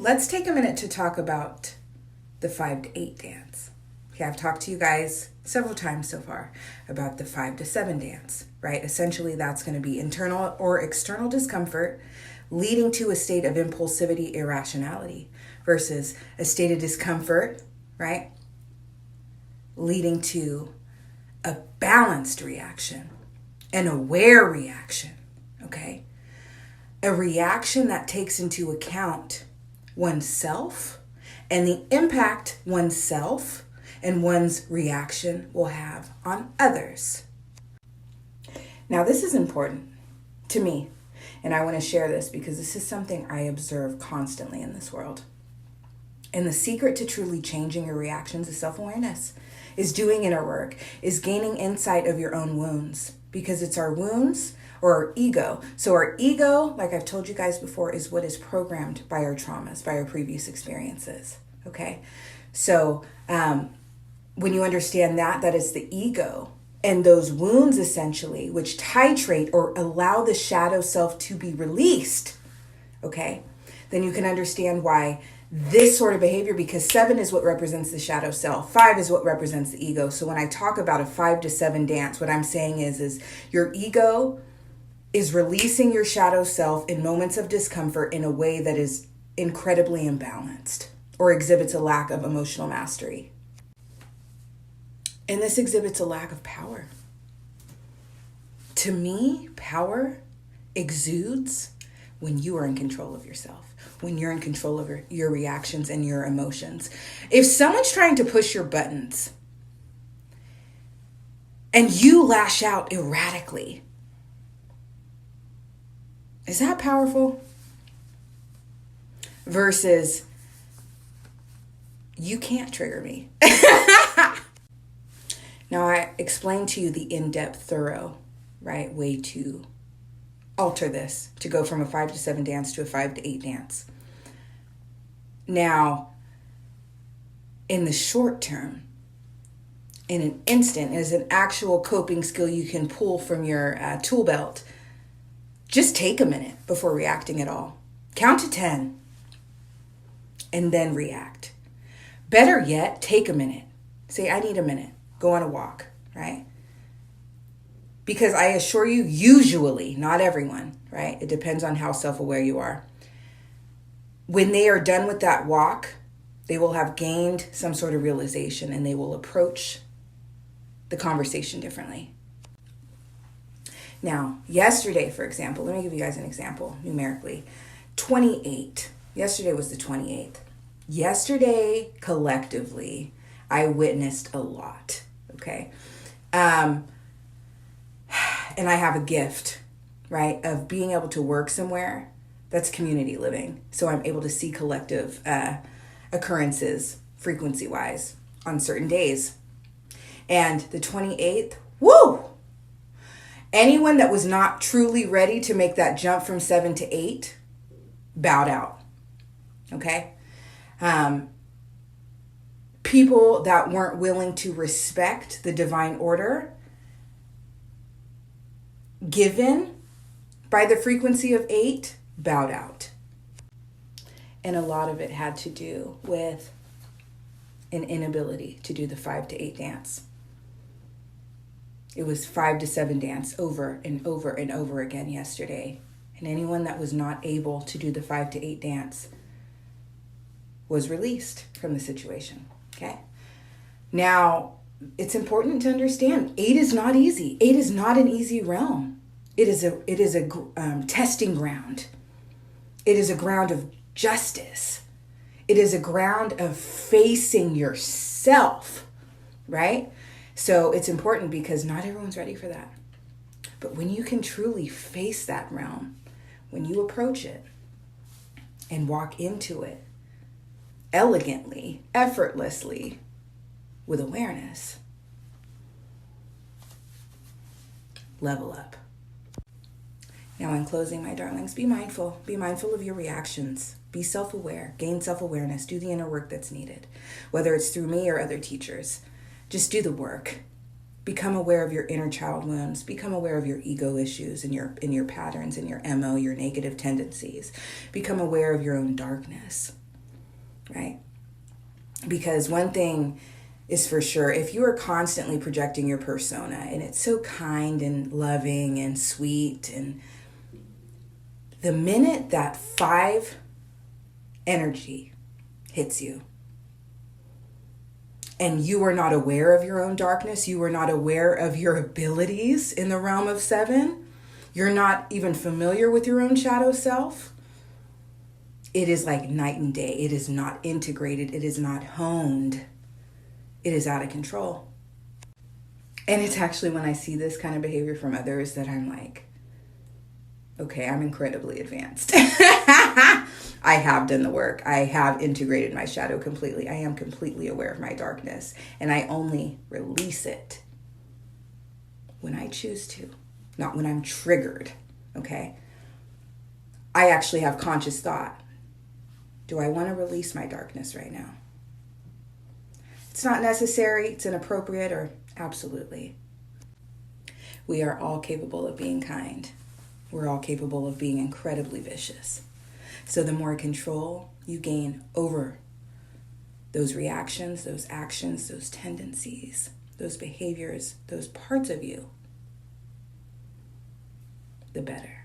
Let's take a minute to talk about the 5 to 8 dance. Okay, I've talked to you guys several times so far about the 5 to 7 dance, right? Essentially, that's going to be internal or external discomfort leading to a state of impulsivity, irrationality, versus a state of discomfort, right? Leading to a balanced reaction, an aware reaction, okay? A reaction that takes into account oneself and the impact oneself and one's reaction will have on others. Now, this is important to me, and I want to share this because this is something I observe constantly in this world. And the secret to truly changing your reactions is self-awareness, is doing inner work, is gaining insight of your own wounds, because it's our wounds or our ego. So our ego, like I've told you guys before, is what is programmed by our traumas, by our previous experiences. Okay? So when you understand that is the ego and those wounds essentially, which titrate or allow the shadow self to be released, okay, then you can understand why this sort of behavior, because 7 is what represents the shadow self, 5 is what represents the ego. So when I talk about a 5 to 7 dance, what I'm saying is your ego is releasing your shadow self in moments of discomfort in a way that is incredibly imbalanced or exhibits a lack of emotional mastery. And this exhibits a lack of power. To me, power exudes when you are in control of yourself, when you're in control of your reactions and your emotions. If someone's trying to push your buttons and you lash out erratically, is that powerful? Versus, you can't trigger me. Now, I explained to you the in-depth, thorough, right, way to alter this, to go from a 5 to 7 dance to a 5 to 8 dance. Now, in the short term, in an instant, as an actual coping skill you can pull from your tool belt, just take a minute before reacting at all. Count to 10 and then react. Better yet, take a minute. Say, I need a minute. Go on a walk, right? Because I assure you, usually, not everyone, right? It depends on how self-aware you are. When they are done with that walk, they will have gained some sort of realization and they will approach the conversation differently. Now, yesterday, for example, let me give you guys an example numerically. 28. Yesterday was the 28th. Yesterday, collectively, I witnessed a lot, okay? And I have a gift, right, of being able to work somewhere that's community living. So I'm able to see collective occurrences frequency-wise on certain days. And the 28th, woo! Anyone that was not truly ready to make that jump from 7 to 8 bowed out, okay? People that weren't willing to respect the divine order given by the frequency of 8 bowed out. And a lot of it had to do with an inability to do the 5 to 8 dance. It was 5 to 7 dance over and over and over again yesterday. And anyone that was not able to do the 5 to 8 dance was released from the situation, okay? Now, it's important to understand 8 is not easy. 8 is not an easy realm. It is a testing ground. It is a ground of justice. It is a ground of facing yourself, right? So it's important because not everyone's ready for that. But when you can truly face that realm, when you approach it and walk into it elegantly, effortlessly, with awareness, level up. Now, in closing, my darlings, be mindful. Be mindful of your reactions. Be self-aware. Gain self-awareness. Do the inner work that's needed, whether it's through me or other teachers. Just do the work. Become aware of your inner child wounds. Become aware of your ego issues and your patterns and your MO, your negative tendencies. Become aware of your own darkness. right? Because one thing is for sure, if you are constantly projecting your persona and it's so kind and loving and sweet, and the minute that 5 energy hits you and you are not aware of your own darkness, you are not aware of your abilities in the realm of 7, you're not even familiar with your own shadow self, it is like night and day. It is not integrated. It is not honed. It is out of control. And it's actually when I see this kind of behavior from others that I'm like, okay, I'm incredibly advanced. I have done the work. I have integrated my shadow completely. I am completely aware of my darkness. And I only release it when I choose to, not when I'm triggered, okay? I actually have conscious thought. Do I want to release my darkness right now? It's not necessary, it's inappropriate, or absolutely. We are all capable of being kind. We're all capable of being incredibly vicious. So the more control you gain over those reactions, those actions, those tendencies, those behaviors, those parts of you, the better.